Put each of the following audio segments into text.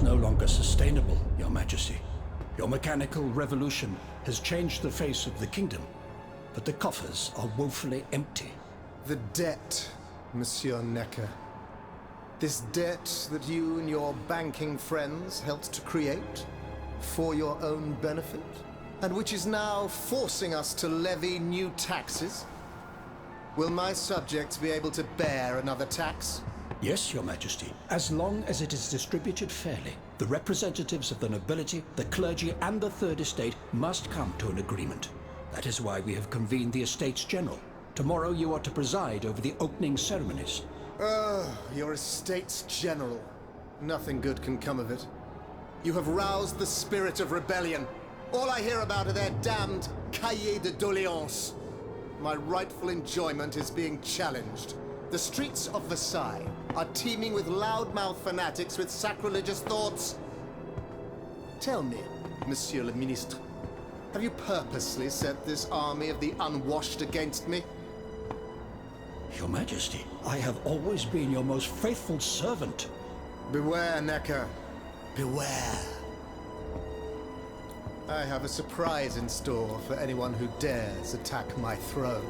no longer sustainable, Your Majesty. Your mechanical revolution has changed the face of the kingdom, but the coffers are woefully empty. The debt, Monsieur Necker. This debt that you and your banking friends helped to create for your own benefit, and which is now forcing us to levy new taxes. Will my subjects be able to bear another tax? Yes, Your Majesty, as long as it is distributed fairly. The representatives of the nobility, the clergy, and the Third Estate must come to an agreement. That is why we have convened the Estates General. Tomorrow you are to preside over the opening ceremonies. Your Estates General. Nothing good can come of it. You have roused the spirit of rebellion. All I hear about are their damned cahiers de doléances. My rightful enjoyment is being challenged. The streets of Versailles are teeming with loudmouth fanatics with sacrilegious thoughts. Tell me, Monsieur le Ministre, have you purposely set this army of the unwashed against me? Your Majesty, I have always been your most faithful servant. Beware, Necker. Beware. I have a surprise in store for anyone who dares attack my throne.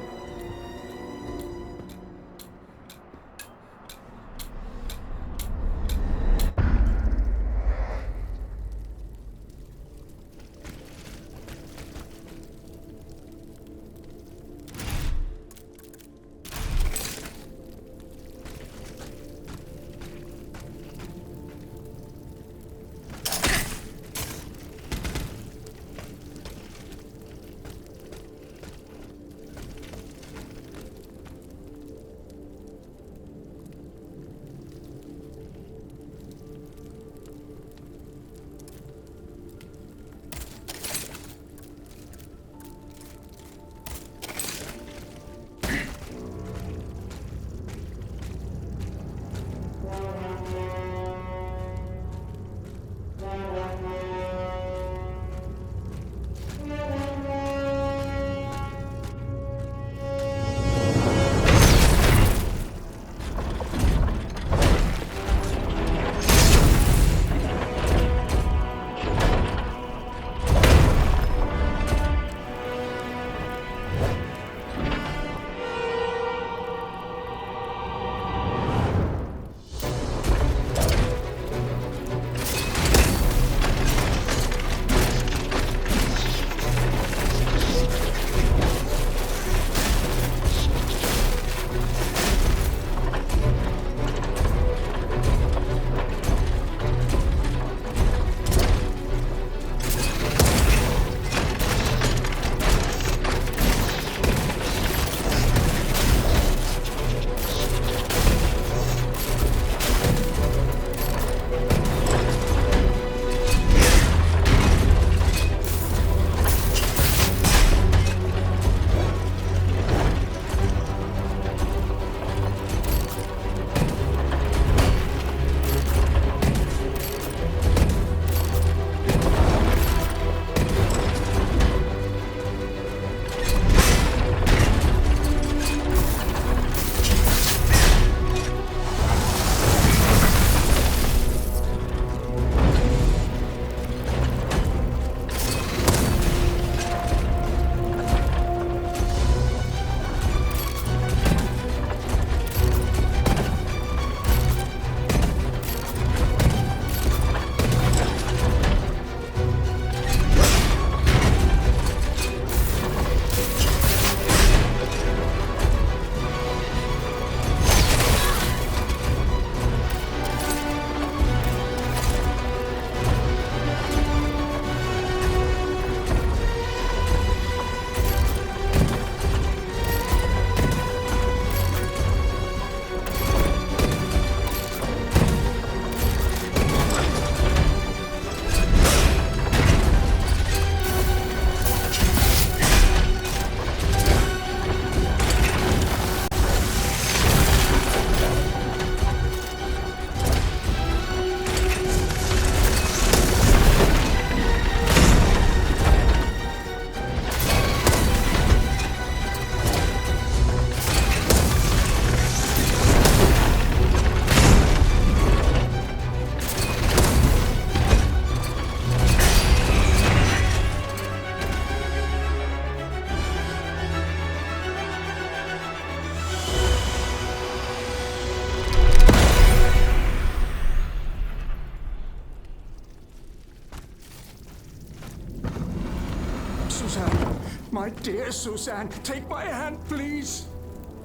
My dear Suzanne, take my hand, please.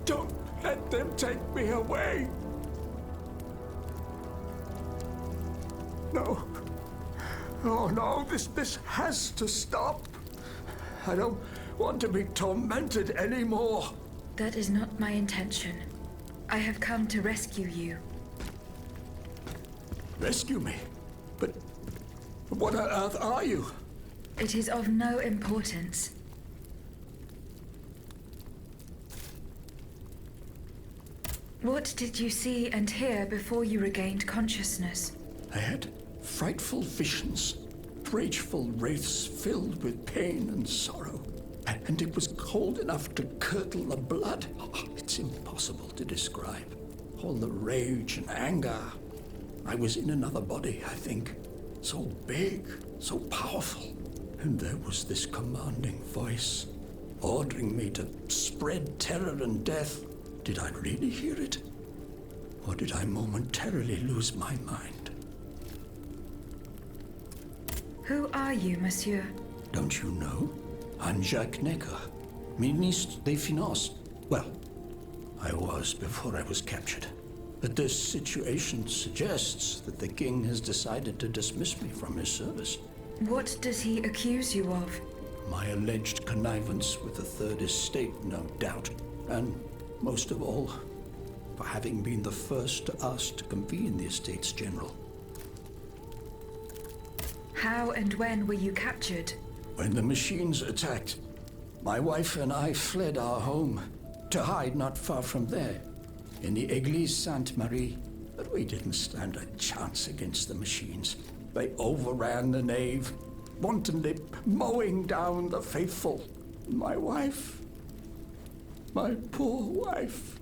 Don't let them take me away. No. Oh, no, this has to stop. I don't want to be tormented anymore. That is not my intention. I have come to rescue you. Rescue me? But what on earth are you? It is of no importance. What did you see and hear before you regained consciousness? I had frightful visions, rageful wraiths filled with pain and sorrow. And it was cold enough to curdle the blood. Oh, it's impossible to describe. All the rage and anger. I was in another body, I think. So big, so powerful. And there was this commanding voice, ordering me to spread terror and death. Did I really hear it? Or did I momentarily lose my mind? Who are you, monsieur? Don't you know? I'm Jacques Necker, Ministre des Finances. Well, I was before I was captured. But this situation suggests that the king has decided to dismiss me from his service. What does he accuse you of? My alleged connivance with the Third Estate, no doubt. And most of all, for having been the first to ask to convene the Estates General. How and when were you captured? When the machines attacked, my wife and I fled our home to hide not far from there, in the Église Sainte-Marie. But we didn't stand a chance against the machines. They overran the nave, wantonly mowing down the faithful. My wife, my poor wife,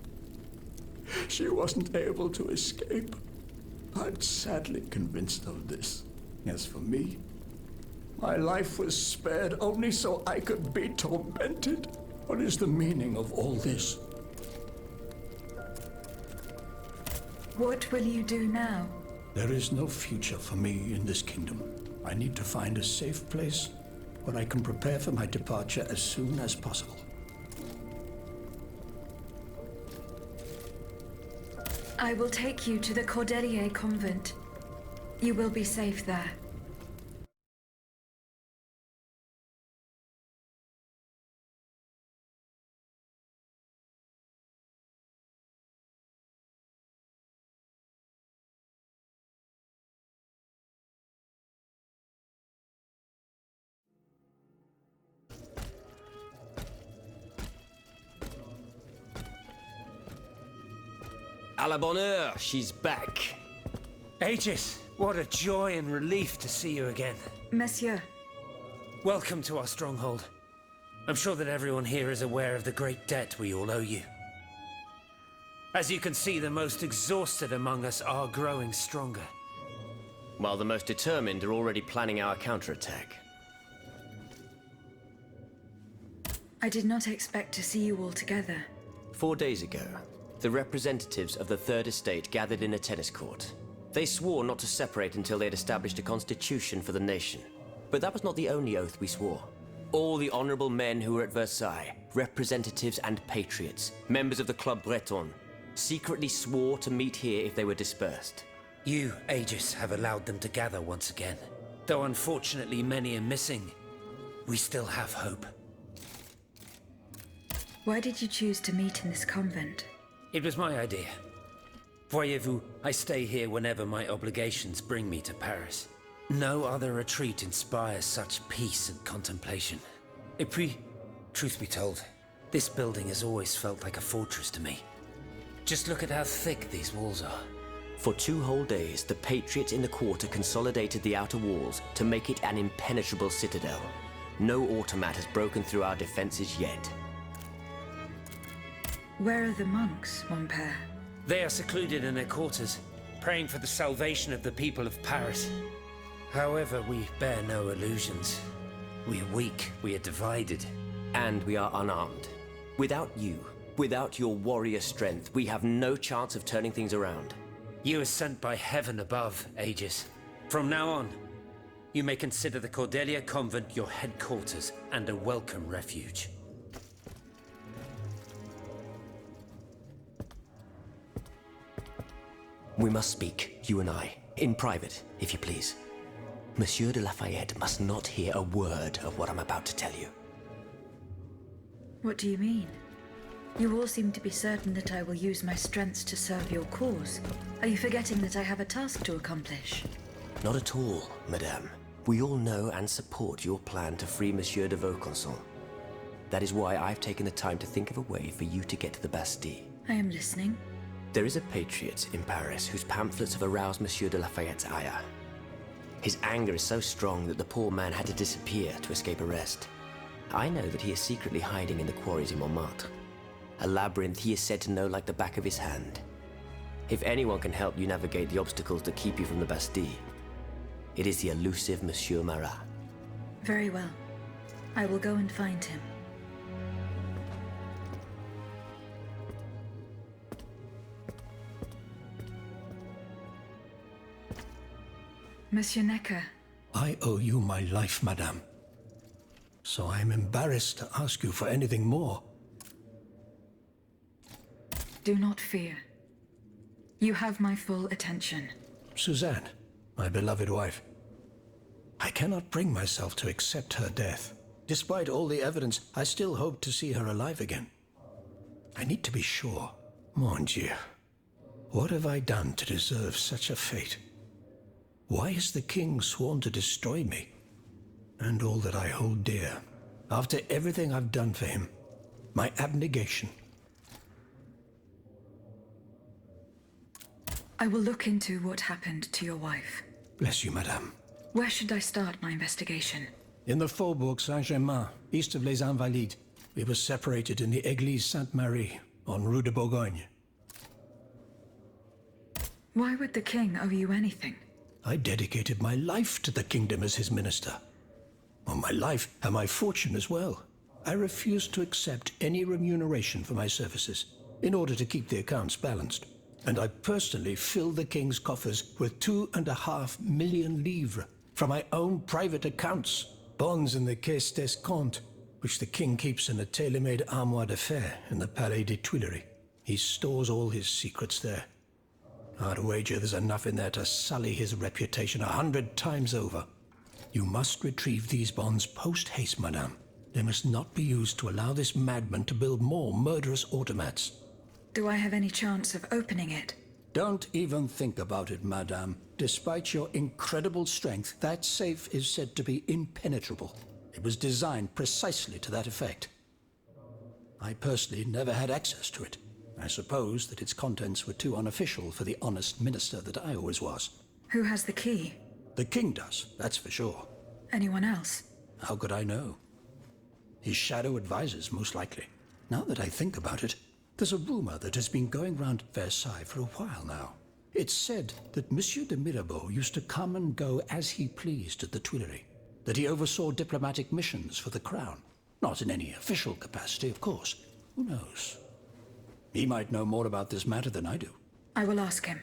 she wasn't able to escape. I'm sadly convinced of this. As for me, my life was spared only so I could be tormented. What is the meaning of all this? What will you do now? There is no future for me in this kingdom. I need to find a safe place where I can prepare for my departure as soon as possible. I will take you to the Cordelier convent. You will be safe there. À la bonne heure, she's back. Aegis, what a joy and relief to see you again. Monsieur, Welcome to our stronghold. I'm sure that everyone here is aware of the great debt we all owe you. As you can see, the most exhausted among us are growing stronger. While the most determined are already planning our counterattack. I did not expect to see you all together. 4 days ago, the representatives of the Third Estate gathered in a tennis court. They swore not to separate until they had established a constitution for the nation. But that was not the only oath we swore. All the honorable men who were at Versailles, representatives and patriots, members of the Club Breton, secretly swore to meet here if they were dispersed. You, Aegis, have allowed them to gather once again. Though unfortunately many are missing, we still have hope. Why did you choose to meet in this convent? It was my idea. Voyez-vous, I stay here whenever my obligations bring me to Paris. No other retreat inspires such peace and contemplation. Et puis, truth be told, this building has always felt like a fortress to me. Just look at how thick these walls are. For 2 whole days, the patriots in the quarter consolidated the outer walls to make it an impenetrable citadel. No automat has broken through our defenses yet. Where are the monks, mon père? They are secluded in their quarters, praying for the salvation of the people of Paris. However, we bear no illusions. We are weak, we are divided. And we are unarmed. Without you, without your warrior strength, we have no chance of turning things around. You are sent by heaven above, Aegis. From now on, you may consider the Cordelia Convent your headquarters and a welcome refuge. We must speak, you and I, in private, if you please. Monsieur de Lafayette must not hear a word of what I'm about to tell you. What do you mean? You all seem to be certain that I will use my strengths to serve your cause. Are you forgetting that I have a task to accomplish? Not at all, madame. We all know and support your plan to free Monsieur de Vaucanson. That is why I've taken the time to think of a way for you to get to the Bastille. I am listening. There is a patriot in Paris whose pamphlets have aroused Monsieur de Lafayette's ire. His anger is so strong that the poor man had to disappear to escape arrest. I know that he is secretly hiding in the quarries in Montmartre. A labyrinth he is said to know like the back of his hand. If anyone can help you navigate the obstacles that keep you from the Bastille, it is the elusive Monsieur Marat. Very well. I will go and find him. Monsieur Necker. I owe you my life, madame. So I am embarrassed to ask you for anything more. Do not fear. You have my full attention. Suzanne, my beloved wife. I cannot bring myself to accept her death. Despite all the evidence, I still hope to see her alive again. I need to be sure. Mon Dieu. What have I done to deserve such a fate? Why has the king sworn to destroy me? And all that I hold dear. After everything I've done for him. My abnegation. I will look into what happened to your wife. Bless you, madame. Where should I start my investigation? In the Faubourg Saint-Germain, east of Les Invalides. We were separated in the Église Sainte-Marie, on Rue de Bourgogne. Why would the king owe you anything? I dedicated my life to the kingdom as his minister. Well, my life and my fortune as well. I refused to accept any remuneration for my services, in order to keep the accounts balanced. And I personally filled the king's coffers with 2.5 million livres from my own private accounts, bonds in the Caisse d'Escompte, which the king keeps in a tailor-made armoire de fer in the Palais des Tuileries. He stores all his secrets there. I'd wager there's enough in there to sully his reputation 100 times over. You must retrieve these bonds post-haste, madame. They must not be used to allow this madman to build more murderous automats. Do I have any chance of opening it? Don't even think about it, madame. Despite your incredible strength, that safe is said to be impenetrable. It was designed precisely to that effect. I personally never had access to it. I suppose that its contents were too unofficial for the honest minister that I always was. Who has the key? The king does, that's for sure. Anyone else? How could I know? His shadow advisors, most likely. Now that I think about it, there's a rumor that has been going round Versailles for a while now. It's said that Monsieur de Mirabeau used to come and go as he pleased at the Tuileries, that he oversaw diplomatic missions for the crown. Not in any official capacity, of course. Who knows? He might know more about this matter than I do. I will ask him.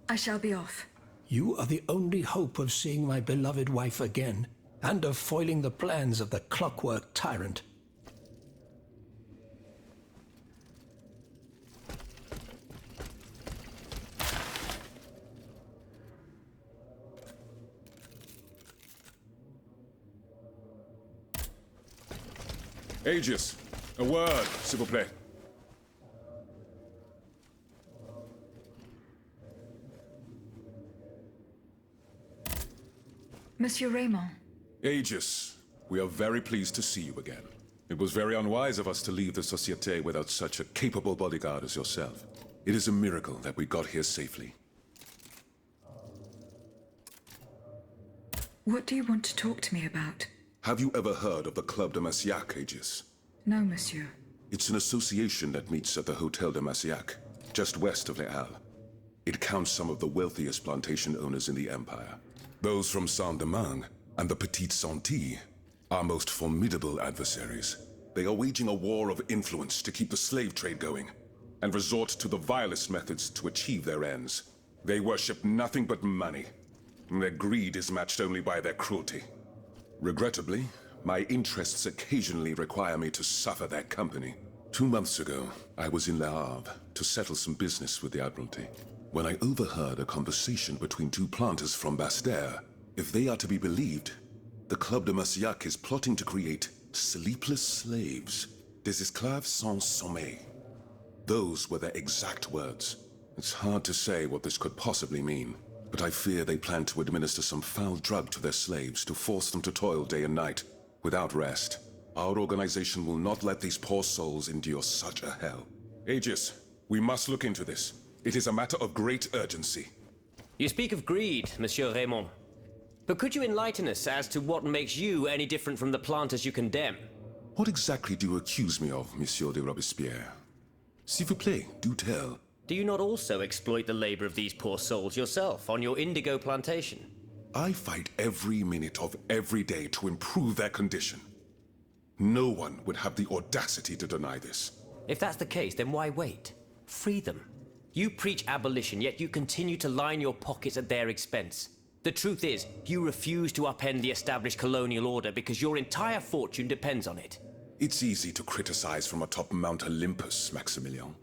I shall be off. You are the only hope of seeing my beloved wife again, and of foiling the plans of the clockwork tyrant. Aegis, a word, s'il vous plaît. Monsieur Raymond. Aegis, we are very pleased to see you again. It was very unwise of us to leave the Société without such a capable bodyguard as yourself. It is a miracle that we got here safely. What do you want to talk to me about? Have you ever heard of the Club de Massiac, Aegis? No, monsieur. It's an association that meets at the Hotel de Massiac, just west of Les Halles. It counts some of the wealthiest plantation owners in the Empire. Those from Saint-Domingue and the Petite Santé, our most formidable adversaries. They are waging a war of influence to keep the slave trade going, and resort to the vilest methods to achieve their ends. They worship nothing but money. Their greed is matched only by their cruelty. Regrettably, my interests occasionally require me to suffer their company. 2 months ago, I was in Le Havre to settle some business with the Admiralty, when I overheard a conversation between 2 planters from Bastère. If they are to be believed, the Club de Marcillac is plotting to create sleepless slaves, des esclaves sans sommeil. Those were their exact words. It's hard to say what this could possibly mean, but I fear they plan to administer some foul drug to their slaves to force them to toil day and night, without rest. Our organization will not let these poor souls endure such a hell. Aegis, we must look into this. It is a matter of great urgency. You speak of greed, Monsieur Raymond. But could you enlighten us as to what makes you any different from the planters you condemn? What exactly do you accuse me of, Monsieur de Robespierre? S'il vous plaît, do tell. Do you not also exploit the labor of these poor souls yourself on your indigo plantation? I fight every minute of every day to improve their condition. No one would have the audacity to deny this. If that's the case, then why wait? Free them. You preach abolition, yet you continue to line your pockets at their expense. The truth is, you refuse to upend the established colonial order because your entire fortune depends on it. It's easy to criticize from atop Mount Olympus, Maximilian.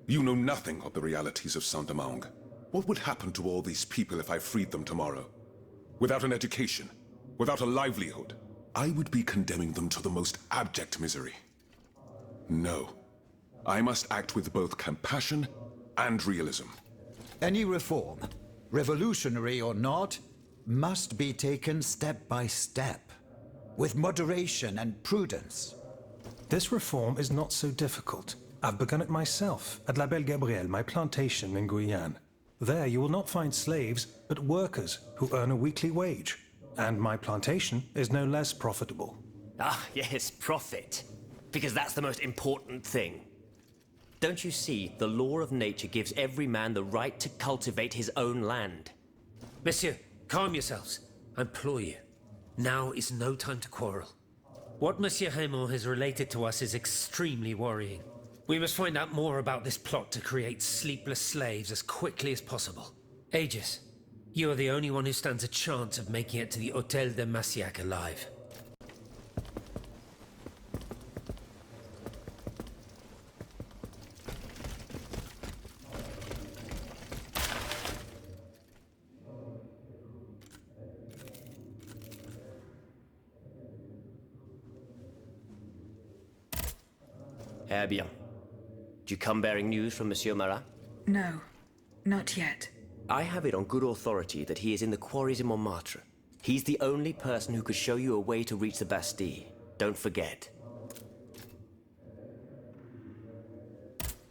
You know nothing of the realities of Saint-Domingue. What would happen to all these people if I freed them tomorrow? Without an education, without a livelihood, I would be condemning them to the most abject misery. No. I must act with both compassion and realism. Any reform, revolutionary or not, must be taken step by step, with moderation and prudence. This reform is not so difficult. I've begun it myself at La Belle Gabrielle, my plantation in Guyane. There you will not find slaves, but workers who earn a weekly wage. And my plantation is no less profitable. Ah, yes, profit. Because that's the most important thing. Don't you see, the law of nature gives every man the right to cultivate his own land. Monsieur, calm yourselves. I implore you. Now is no time to quarrel. What Monsieur Raymond has related to us is extremely worrying. We must find out more about this plot to create sleepless slaves as quickly as possible. Aegis, you are the only one who stands a chance of making it to the Hôtel de Marcillac alive. Eh bien. Do you come bearing news from Monsieur Marat? No, not yet. I have it on good authority that he is in the quarries in Montmartre. He's the only person who could show you a way to reach the Bastille. Don't forget.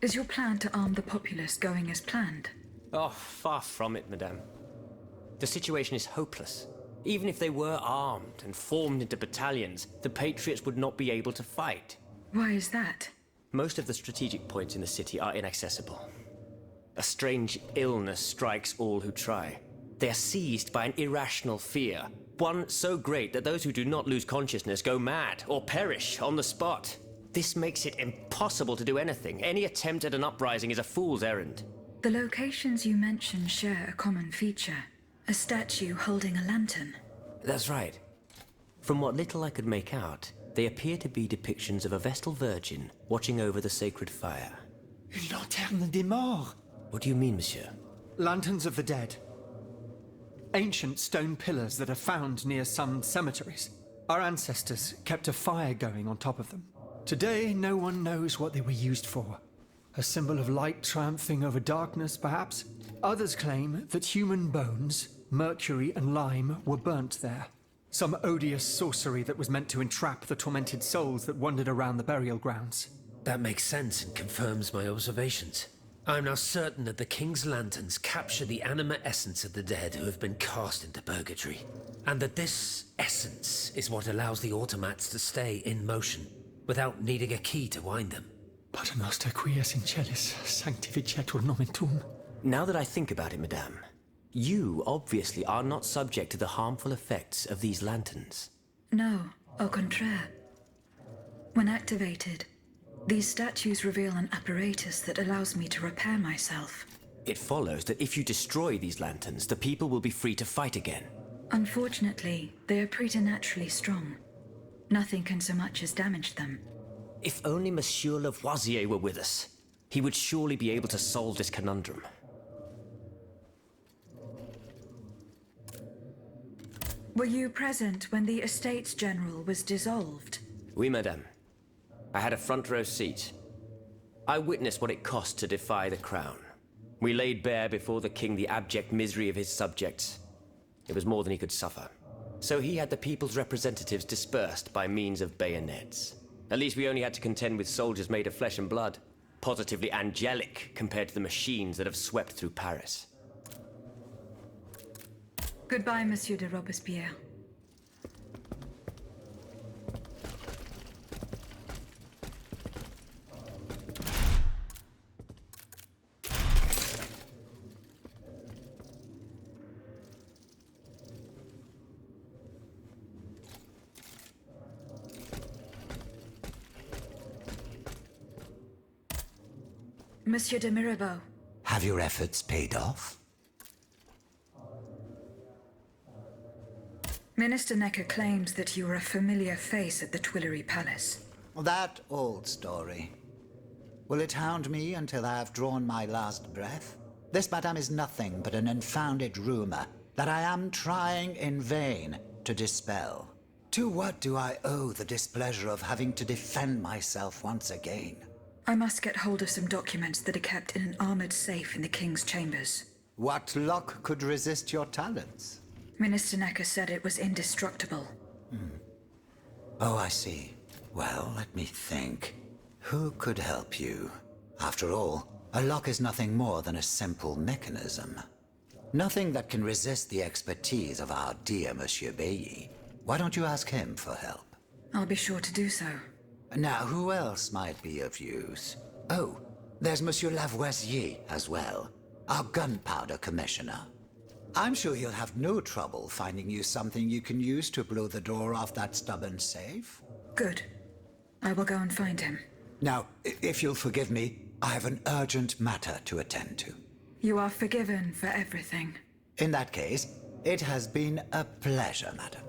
Is your plan to arm the populace going as planned? Oh, far from it, madame. The situation is hopeless. Even if they were armed and formed into battalions, the Patriots would not be able to fight. Why is that? Most of the strategic points in the city are inaccessible. A strange illness strikes all who try. They are seized by an irrational fear, one so great that those who do not lose consciousness go mad or perish on the spot. This makes it impossible to do anything. Any attempt at an uprising is a fool's errand. The locations you mention share a common feature. A statue holding a lantern. That's right. From what little I could make out, they appear to be depictions of a Vestal Virgin watching over the sacred fire. Une lanterne des morts! What do you mean, monsieur? Lanterns of the dead. Ancient stone pillars that are found near some cemeteries. Our ancestors kept a fire going on top of them. Today, no one knows what they were used for. A symbol of light triumphing over darkness, perhaps? Others claim that human bones, mercury and lime, were burnt there. Some odious sorcery that was meant to entrap the tormented souls that wandered around the burial grounds. That makes sense and confirms my observations. I am now certain that the King's lanterns capture the anima essence of the dead who have been cast into purgatory, and that this essence is what allows the automats to stay in motion, without needing a key to wind them. Pater noster qui es in celis, sanctificetur nomen tuum. Now that I think about it, madame, you obviously are not subject to the harmful effects of these lanterns. No, au contraire. When activated, these statues reveal an apparatus that allows me to repair myself. It follows that if you destroy these lanterns, the people will be free to fight again. Unfortunately, they are preternaturally strong. Nothing can so much as damage them. If only Monsieur Lavoisier were with us, he would surely be able to solve this conundrum. Were you present when the Estates General was dissolved? Oui, madame. I had a front row seat. I witnessed what it cost to defy the crown. We laid bare before the king the abject misery of his subjects. It was more than he could suffer. So he had the people's representatives dispersed by means of bayonets. At least we only had to contend with soldiers made of flesh and blood. Positively angelic compared to the machines that have swept through Paris. Goodbye, Monsieur de Robespierre. Monsieur de Mirabeau. Have your efforts paid off? Minister Necker claims that you were a familiar face at the Tuileries Palace. That old story. Will it hound me until I have drawn my last breath? This, madame, is nothing but an unfounded rumor that I am trying in vain to dispel. To what do I owe the displeasure of having to defend myself once again? I must get hold of some documents that are kept in an armored safe in the King's chambers. What luck could resist your talents? Minister Necker said it was indestructible. Oh, I see. Well, let me think. Who could help you? After all, a lock is nothing more than a simple mechanism. Nothing that can resist the expertise of our dear Monsieur Bailly. Why don't you ask him for help? I'll be sure to do so. Now, who else might be of use? Oh, there's Monsieur Lavoisier as well, our gunpowder commissioner. I'm sure he'll have no trouble finding you something you can use to blow the door off that stubborn safe. Good. I will go and find him. Now, if you'll forgive me, I have an urgent matter to attend to. You are forgiven for everything. In that case, it has been a pleasure, madam.